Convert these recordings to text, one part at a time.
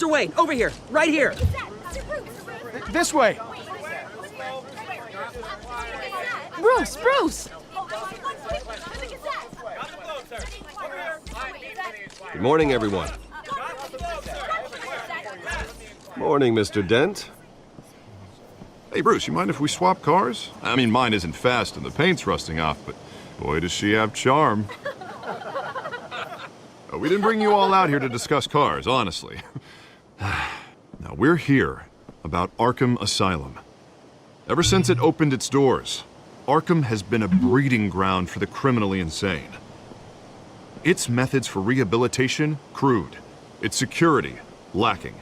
Mr. Wayne, over here, right here. This way. Bruce! Good morning, everyone. Morning, Mr. Dent. Hey, Bruce, you mind if we swap cars? I mean, mine isn't fast and the paint's rusting off, but boy, does she have charm. We didn't bring you all out here to discuss cars, honestly. Now, we're here about Arkham Asylum. Ever since it opened its doors, Arkham has been a breeding ground for the criminally insane. Its methods for rehabilitation, crude. Its security, lacking.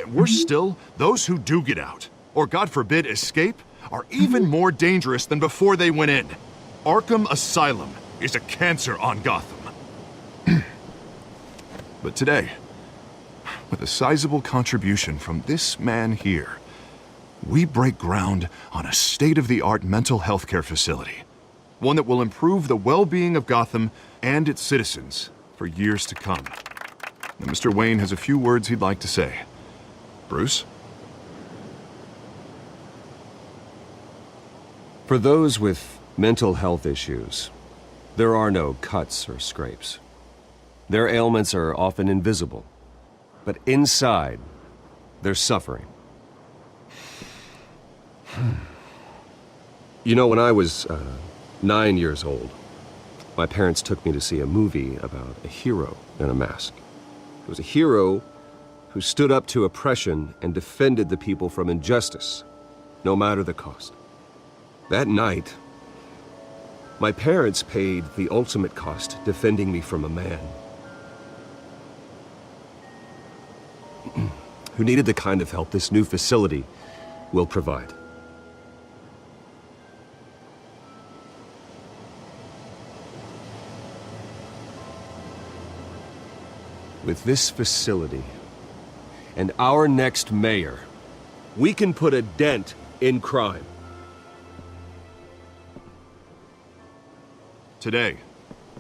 Worse still, those who do get out, or God forbid escape, are even more dangerous than before they went in. Arkham Asylum is a cancer on Gotham. But today, with a sizable contribution from this man here, we break ground on a state-of-the-art mental health care facility. One that will improve the well-being of Gotham and its citizens for years to come. Now, Mr. Wayne has a few words he'd like to say. Bruce? For those with mental health issues, there are no cuts or scrapes. Their ailments are often invisible, but inside, they're suffering. You know, when I was 9 years old, my parents took me to see a movie about a hero in a mask. It was a hero who stood up to oppression and defended the people from injustice, no matter the cost. That night, my parents paid the ultimate cost defending me from a man who needed the kind of help this new facility will provide. With this facility and our next mayor, we can put a dent in crime. Today,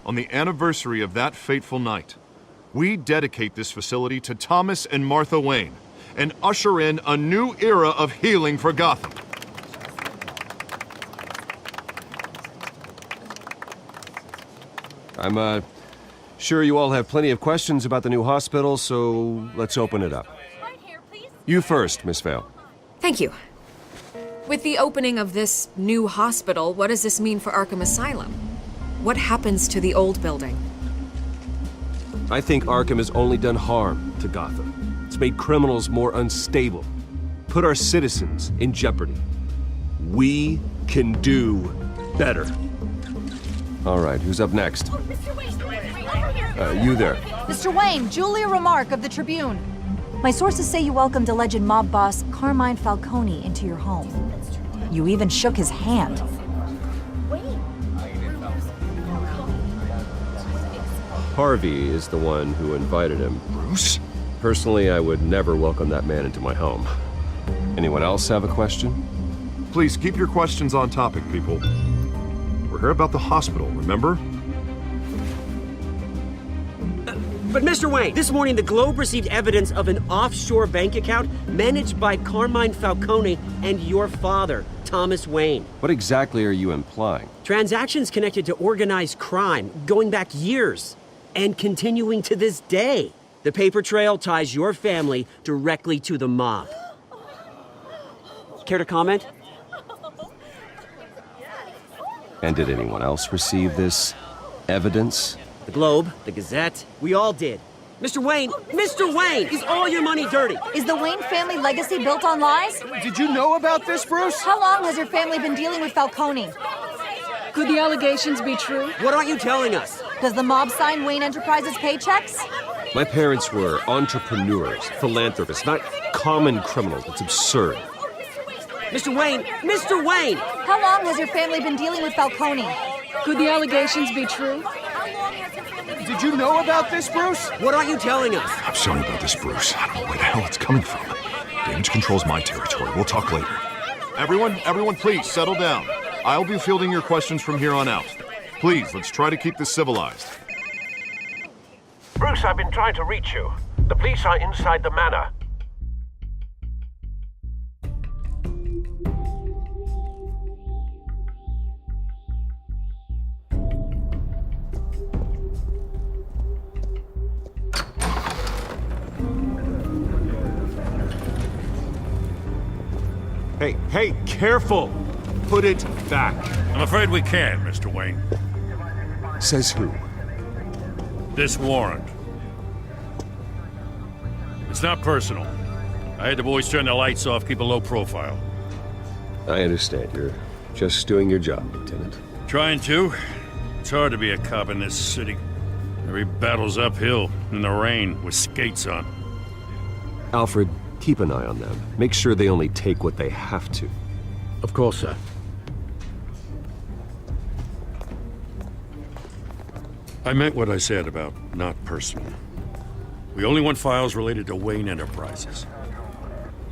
on the anniversary of that fateful night, we dedicate this facility to Thomas and Martha Wayne and usher in a new era of healing for Gotham. I'm sure you all have plenty of questions about the new hospital, so let's open it up. You first, Miss Vale. Thank you. With the opening of this new hospital, what does this mean for Arkham Asylum? What happens to the old building? I think Arkham has only done harm to Gotham. It's made criminals more unstable, put our citizens in jeopardy. We can do better. All right, who's up next? You there. Mr. Wayne, Julia Remark of the Tribune. My sources say you welcomed alleged mob boss Carmine Falcone into your home. You even shook his hand. Harvey is the one who invited him. Bruce? Personally, I would never welcome that man into my home. Anyone else have a question? Please keep your questions on topic, people. We're here about the hospital, remember? But Mr. Wayne, this morning the Globe received evidence of an offshore bank account managed by Carmine Falcone and your father, Thomas Wayne. What exactly are you implying? Transactions connected to organized crime going back years and continuing to this day. The paper trail ties your family directly to the mob. Care to comment? And did anyone else receive this evidence? The Globe, the Gazette, we all did. Mr. Wayne, is all your money dirty? Is the Wayne family legacy built on lies? Did you know about this, Bruce? How long has your family been dealing with Falcone? Could the allegations be true? What aren't you telling us? Does the mob sign Wayne Enterprises paychecks? My parents were entrepreneurs, philanthropists, not common criminals. It's absurd. Mr. Wayne! How long has your family been dealing with Falcone? Could the allegations be true? Did you know about this, Bruce? What aren't you telling us? I'm sorry about this, Bruce. I don't know where the hell it's coming from. Damage control's my territory. We'll talk later. Everyone, please, settle down. I'll be fielding your questions from here on out. Please, let's try to keep this civilized. Bruce, I've been trying to reach you. The police are inside the manor. Hey, careful! Put it back. I'm afraid we can't, Mr. Wayne. Says who? This warrant. It's not personal. I had the boys turn the lights off, keep a low profile. I understand. You're just doing your job, Lieutenant. Trying to. It's hard to be a cop in this city. Every battle's uphill, in the rain, with skates on. Alfred, keep an eye on them. Make sure they only take what they have to. Of course, sir. I meant what I said about not personal. We only want files related to Wayne Enterprises.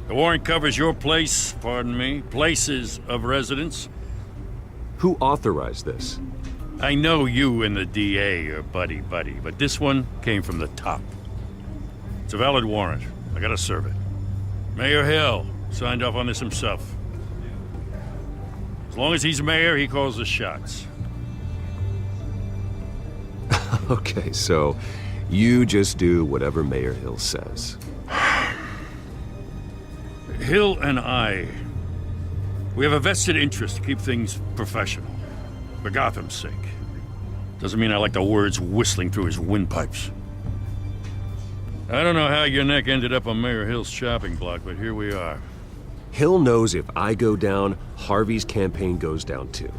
The warrant covers your place, pardon me, places of residence. Who authorized this? I know you and the DA are buddy-buddy, but this one came from the top. It's a valid warrant. I gotta serve it. Mayor Hill signed off on this himself. As long as he's mayor, he calls the shots. Okay, so you just do whatever Mayor Hill says. Hill and I, we have a vested interest to keep things professional. For Gotham's sake. Doesn't mean I like the words whistling through his windpipes. I don't know how your neck ended up on Mayor Hill's shopping block, but here we are. Hill knows if I go down, Harvey's campaign goes down too.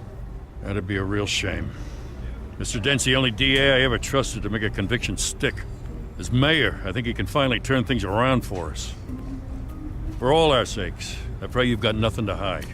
That'd be a real shame. Mr. Dent's the only DA I ever trusted to make a conviction stick. As mayor, I think he can finally turn things around for us. For all our sakes, I pray you've got nothing to hide.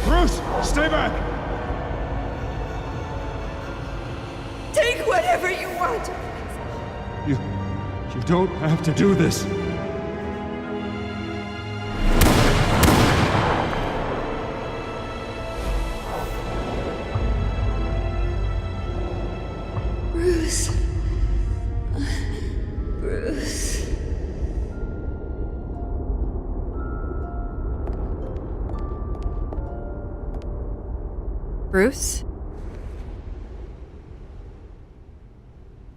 Bruce, stay back! Take whatever you want. You don't have to do this. Bruce. Bruce. Bruce?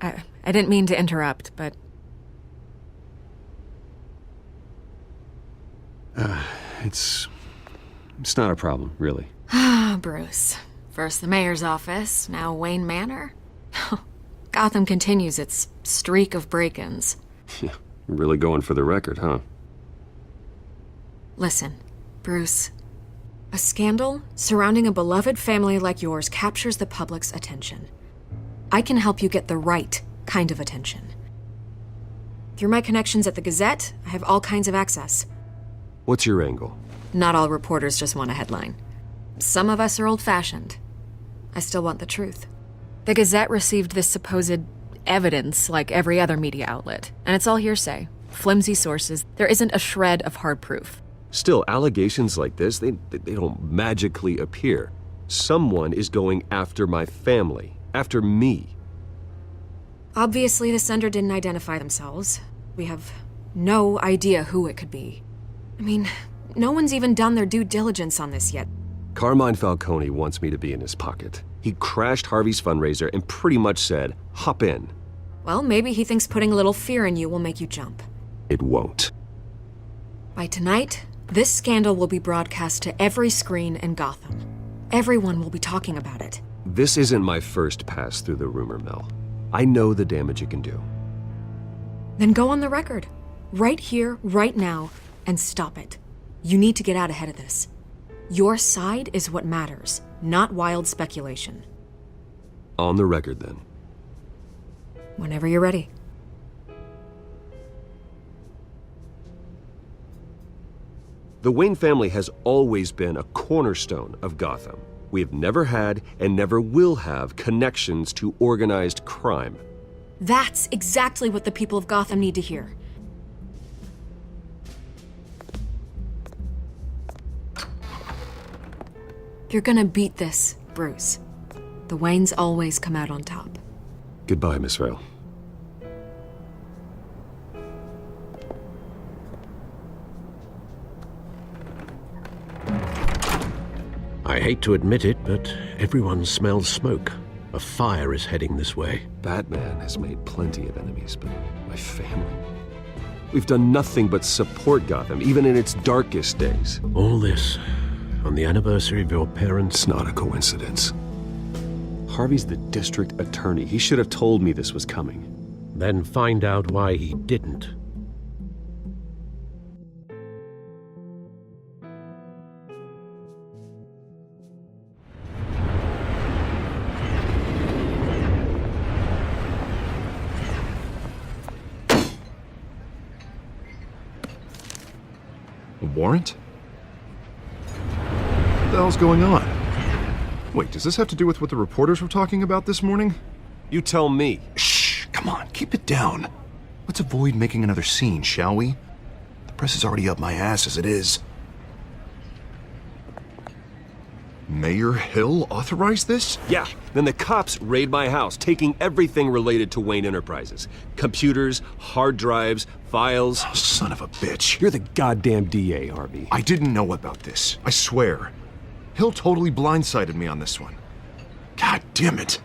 I didn't mean to interrupt, but... It's not a problem, really. Ah, Bruce. First the mayor's office, now Wayne Manor. Gotham continues its streak of break-ins. Yeah, you're really going for the record, huh? Listen, Bruce. A scandal surrounding a beloved family like yours captures the public's attention. I can help you get the right kind of attention. Through my connections at the Gazette, I have all kinds of access. What's your angle? Not all reporters just want a headline. Some of us are old-fashioned. I still want the truth. The Gazette received this supposed evidence like every other media outlet, and it's all hearsay. Flimsy sources. There isn't a shred of hard proof. Still, allegations like this, they don't magically appear. Someone is going after my family, after me. Obviously, the sender didn't identify themselves. We have no idea who it could be. I mean, no one's even done their due diligence on this yet. Carmine Falcone wants me to be in his pocket. He crashed Harvey's fundraiser and pretty much said, hop in. Well, maybe he thinks putting a little fear in you will make you jump. It won't. By tonight, this scandal will be broadcast to every screen in Gotham. Everyone will be talking about it. This isn't my first pass through the rumor mill. I know the damage it can do. Then go on the record. Right here, right now, and stop it. You need to get out ahead of this. Your side is what matters, not wild speculation. On the record, then. Whenever you're ready. The Wayne family has always been a cornerstone of Gotham. We have never had and never will have connections to organized crime. That's exactly what the people of Gotham need to hear. You're gonna beat this, Bruce. The Waynes always come out on top. Goodbye, Miss Vale. I hate to admit it, but everyone smells smoke. A fire is heading this way. Batman has made plenty of enemies, but my family... We've done nothing but support Gotham, even in its darkest days. All this on the anniversary of your parents' It's not a coincidence. Harvey's the district attorney. He should have told me this was coming. Then find out why he didn't. A warrant? What the hell's going on? Wait, does this have to do with what the reporters were talking about this morning? You tell me. Shh, come on, keep it down. Let's avoid making another scene, shall we? The press is already up my ass as it is. Mayor Hill authorized this? Yeah, then the cops raid my house, taking everything related to Wayne Enterprises. Computers, hard drives, files. Oh, son of a bitch. You're the goddamn DA, Harvey. I didn't know about this, I swear. Hill totally blindsided me on this one. God damn it.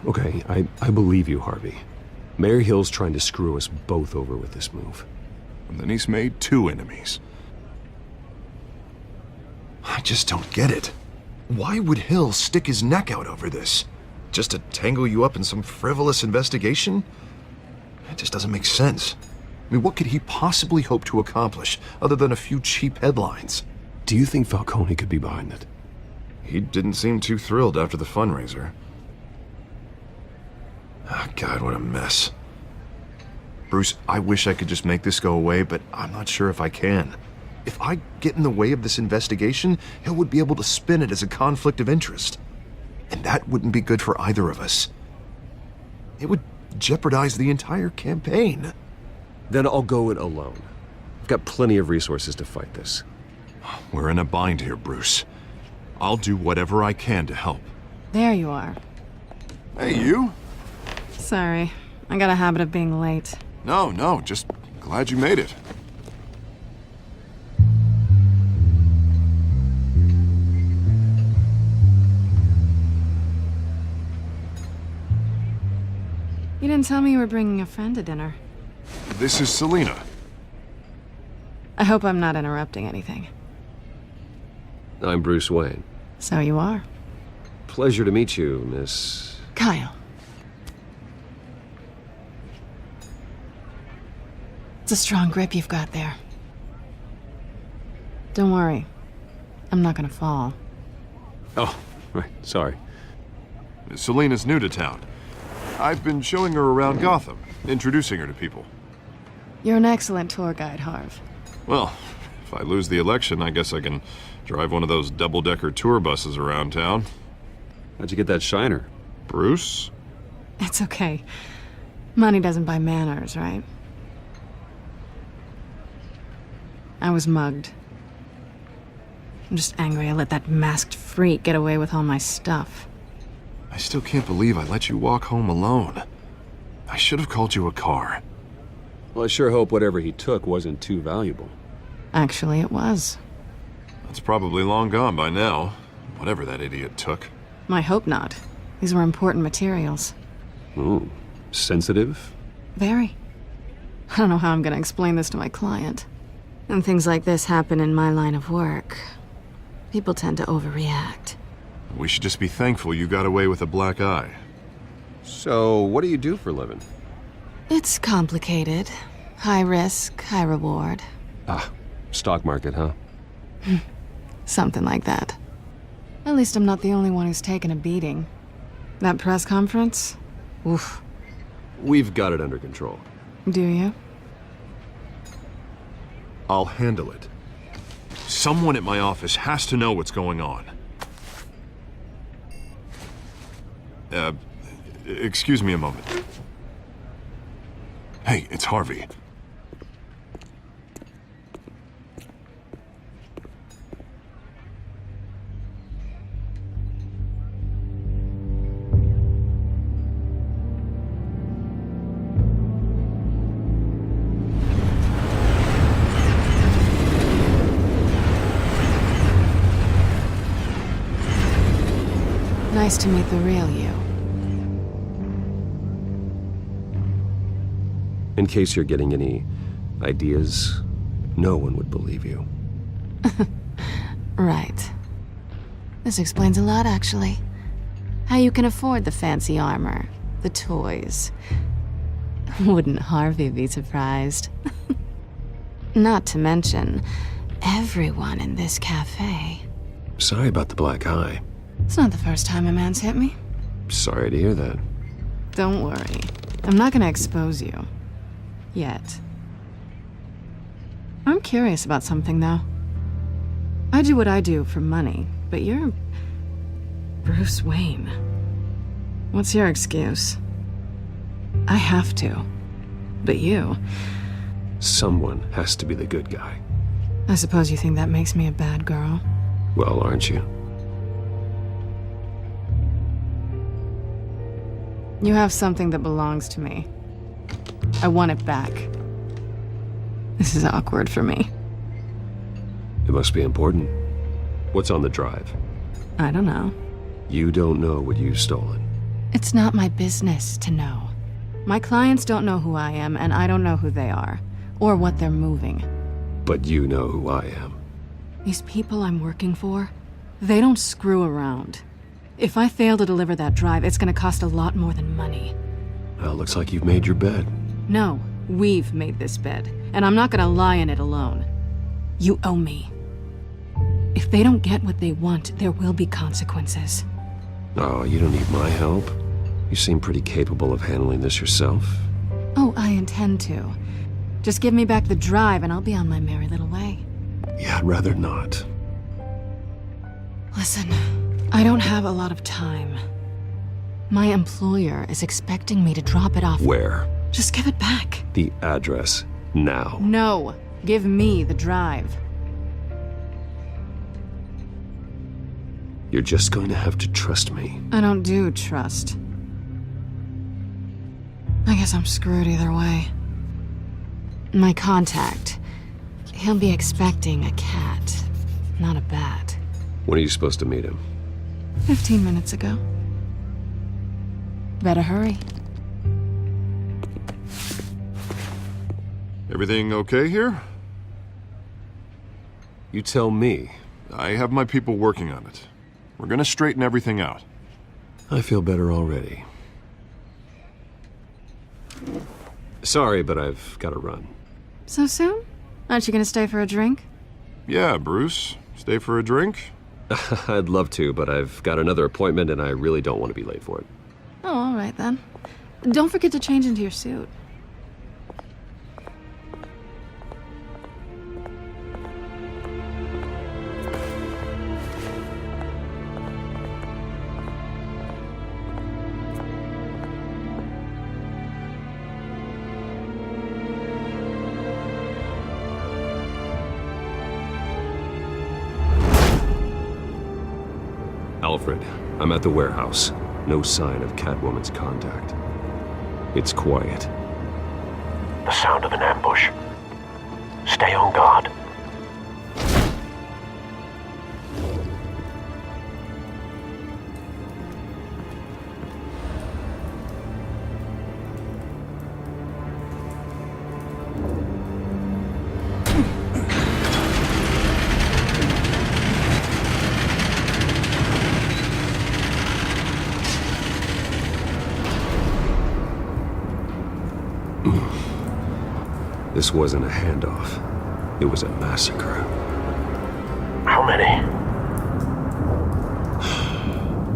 Okay, I believe you, Harvey. Mayor Hill's trying to screw us both over with this move. And then he's made 2 enemies. I just don't get it. Why would Hill stick his neck out over this? Just to tangle you up in some frivolous investigation? It just doesn't make sense. I mean, what could he possibly hope to accomplish other than a few cheap headlines? Do you think Falcone could be behind it? He didn't seem too thrilled after the fundraiser. Ah, God, what a mess. Bruce, I wish I could just make this go away, but I'm not sure if I can. If I get in the way of this investigation, Hill would be able to spin it as a conflict of interest. And that wouldn't be good for either of us. It would jeopardize the entire campaign. Then I'll go it alone. I've got plenty of resources to fight this. We're in a bind here, Bruce. I'll do whatever I can to help. There you are. Hey, you? Sorry, I got a habit of being late. No, just glad you made it. You didn't tell me you were bringing a friend to dinner. This is Selina. I hope I'm not interrupting anything. I'm Bruce Wayne. So you are. Pleasure to meet you, Miss... Kyle. It's a strong grip you've got there. Don't worry. I'm not gonna fall. Oh, right, sorry. Selina's new to town. I've been showing her around Gotham, introducing her to people. You're an excellent tour guide, Harv. Well, if I lose the election, I guess I can drive one of those double-decker tour buses around town. How'd you get that shiner? Bruce? It's okay. Money doesn't buy manners, right? I was mugged. I'm just angry I let that masked freak get away with all my stuff. I still can't believe I let you walk home alone. I should have called you a car. Well, I sure hope whatever he took wasn't too valuable. Actually, it was. That's probably long gone by now, whatever that idiot took. I hope not. These were important materials. Ooh, sensitive? Very. I don't know how I'm gonna explain this to my client. When things like this happen in my line of work, people tend to overreact. We should just be thankful you got away with a black eye. So, what do you do for a living? It's complicated. High risk, high reward. Ah, stock market, huh? Something like that. At least I'm not the only one who's taken a beating. That press conference? Oof. We've got it under control. Do you? I'll handle it. Someone at my office has to know what's going on. Excuse me a moment. Hey, it's Harvey. Nice to meet the real you. In case you're getting any ideas, no one would believe you. Right. This explains a lot, actually. How you can afford the fancy armor, the toys. Wouldn't Harvey be surprised? Not to mention, everyone in this cafe. Sorry about the black eye. It's not the first time a man's hit me. Sorry to hear that. Don't worry. I'm not gonna expose you. Yet. I'm curious about something, though. I do what I do for money, but you're... Bruce Wayne. What's your excuse? I have to. But you... Someone has to be the good guy. I suppose you think that makes me a bad girl? Well, aren't you? You have something that belongs to me. I want it back. This is awkward for me. It must be important. What's on the drive? I don't know. You don't know what you've stolen. It's not my business to know. My clients don't know who I am, and I don't know who they are, or what they're moving. But you know who I am. These people I'm working for, they don't screw around. If I fail to deliver that drive, it's gonna cost a lot more than money. Well, looks like you've made your bed. No, we've made this bed, and I'm not gonna lie in it alone. You owe me. If they don't get what they want, there will be consequences. Oh, you don't need my help. You seem pretty capable of handling this yourself. Oh, I intend to. Just give me back the drive and I'll be on my merry little way. Yeah, I'd rather not. Listen, I don't have a lot of time. My employer is expecting me to drop it off. Where? Just give it back. The address, now. No, give me the drive. You're just going to have to trust me. I don't do trust. I guess I'm screwed either way. My contact, he'll be expecting a cat, not a bat. When are you supposed to meet him? 15 minutes ago. Better hurry. Everything okay here? You tell me. I have my people working on it. We're gonna straighten everything out. I feel better already. Sorry, but I've got to run. So soon? Aren't you gonna stay for a drink? Yeah, Bruce. Stay for a drink? I'd love to, but I've got another appointment and I really don't want to be late for it. Oh, all right then. Don't forget to change into your suit. Alfred, I'm at the warehouse. No sign of Catwoman's contact. It's quiet. The sound of an ambush. Stay on guard. This wasn't a handoff. It was a massacre. How many?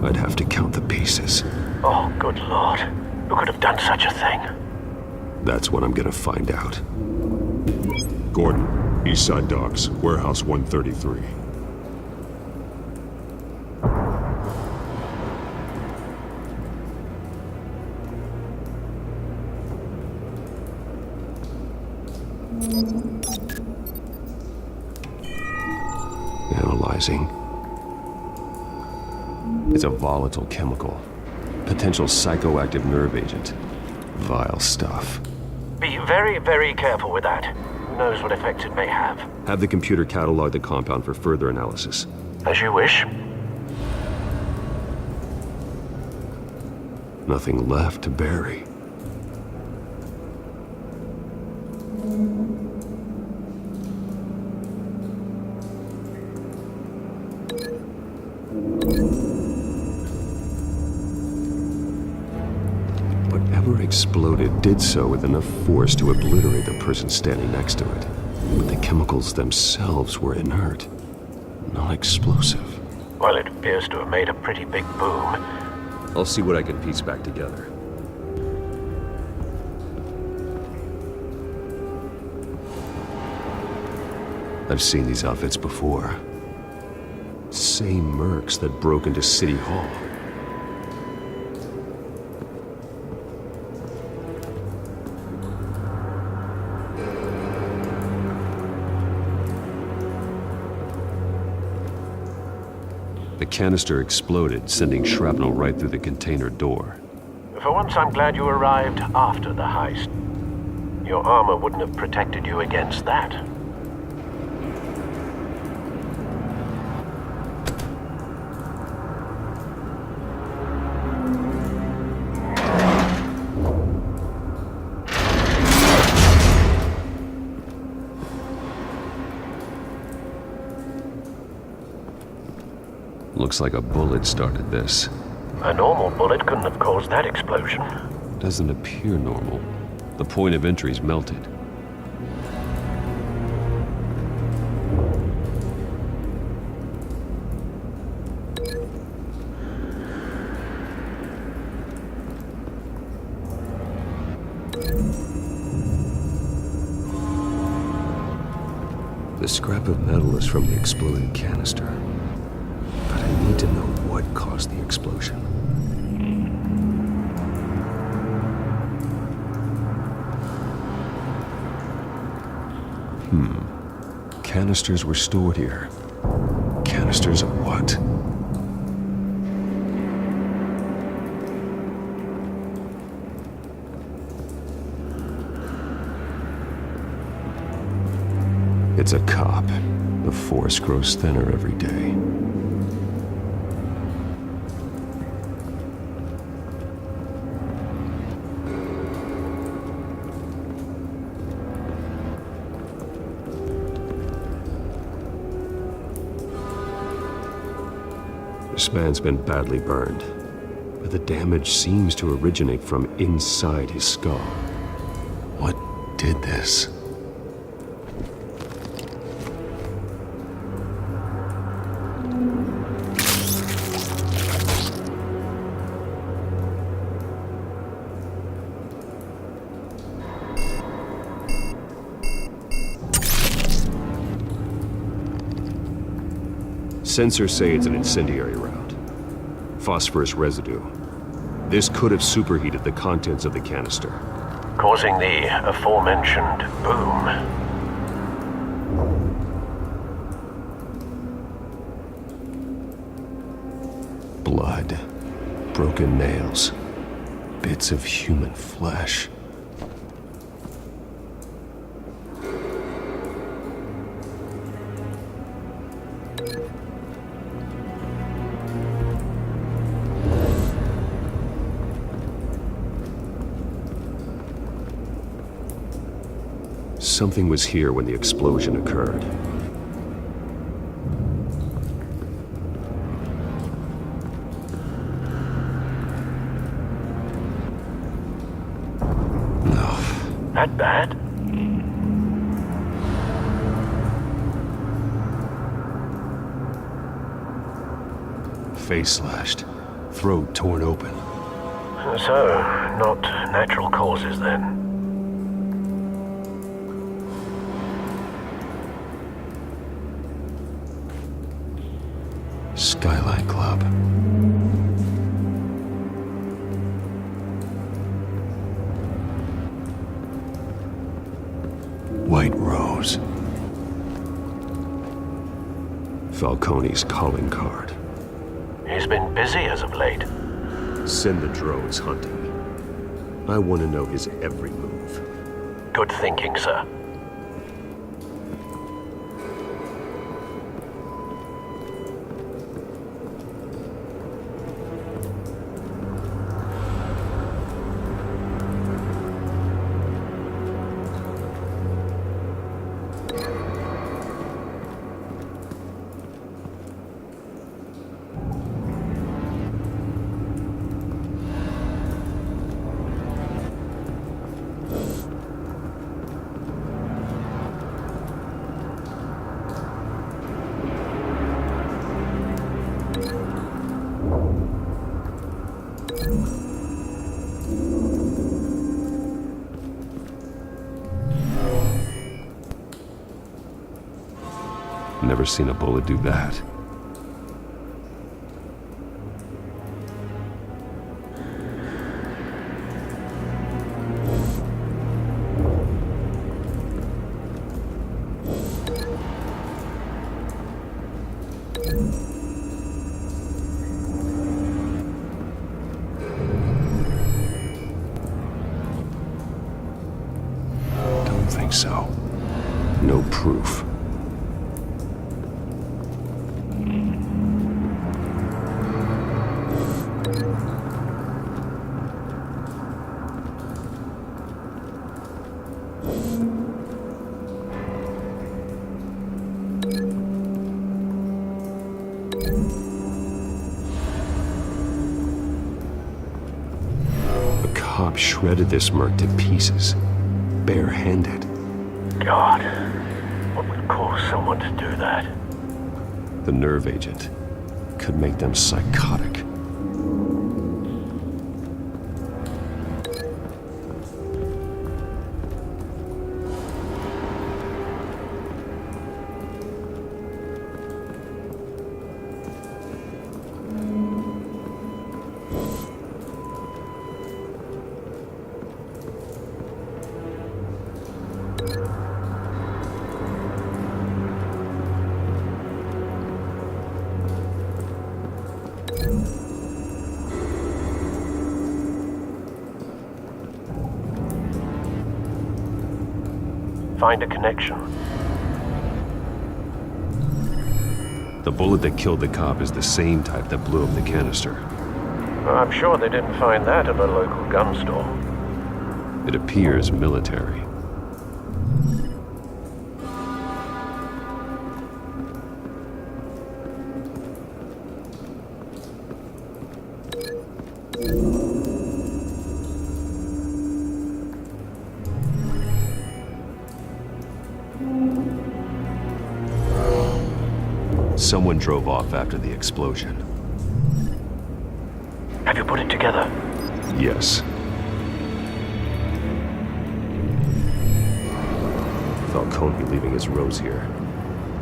I'd have to count the pieces. Oh, good lord. Who could have done such a thing? That's what I'm gonna find out. Gordon, Eastside Docks, Warehouse 133. Analyzing. It's a volatile chemical. Potential psychoactive nerve agent. Vile stuff. Be very, very careful with that. Who knows what effect it may have. Have the computer catalog the compound for further analysis. As you wish. Nothing left to bury. Whatever exploded did so with enough force to obliterate the person standing next to it. But the chemicals themselves were inert, not explosive. Well, it appears to have made a pretty big boom. I'll see what I can piece back together. I've seen these outfits before. Same mercs that broke into City Hall. The canister exploded, sending shrapnel right through the container door. For once, I'm glad you arrived after the heist. Your armor wouldn't have protected you against that. Looks like a bullet started this. A normal bullet couldn't have caused that explosion. Doesn't appear normal. The point of entry's melted. The scrap of metal is from the exploded canister. But I need to know what caused the explosion. Canisters were stored here. Canisters of what? It's a cop. The force grows thinner every day. This man's been badly burned, but the damage seems to originate from inside his skull. What did this? Sensors say it's an incendiary round. Phosphorus residue. This could have superheated the contents of the canister, Causing the aforementioned boom. Blood, broken nails, bits of human flesh. Something was here when the explosion occurred. No. That bad? Face slashed, throat torn open. So, not natural causes then. Skyline Club. White Rose. Falcone's calling card. He's been busy as of late. Send the drones hunting. I want to know his every move. Good thinking, sir. Never seen a bullet do that. Don't think so. No proof. The cop shredded this merc to pieces, barehanded. God, what would cause someone to do that? The nerve agent could make them psychotic. Find a connection. The bullet that killed the cop is the same type that blew up the canister. I'm sure they didn't find that at a local gun store. It appears military. Someone drove off after the explosion. Have you put it together? Yes. Falcone leaving his rose here.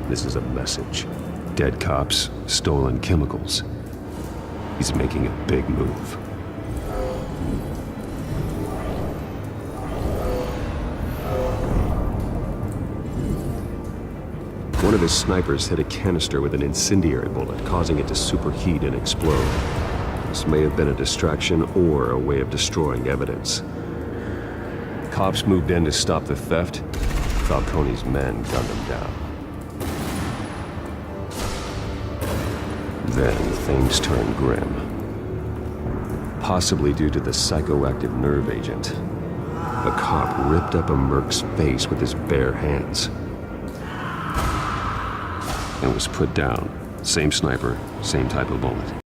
This is a message. Dead cops, stolen chemicals. He's making a big move. One of his snipers hit a canister with an incendiary bullet, causing it to superheat and explode. This may have been a distraction or a way of destroying evidence. Cops moved in to stop the theft. Falcone's men gunned him down. Then things turned grim. Possibly due to the psychoactive nerve agent. The cop ripped up a merc's face with his bare hands. And was put down. Same sniper, same type of bullet.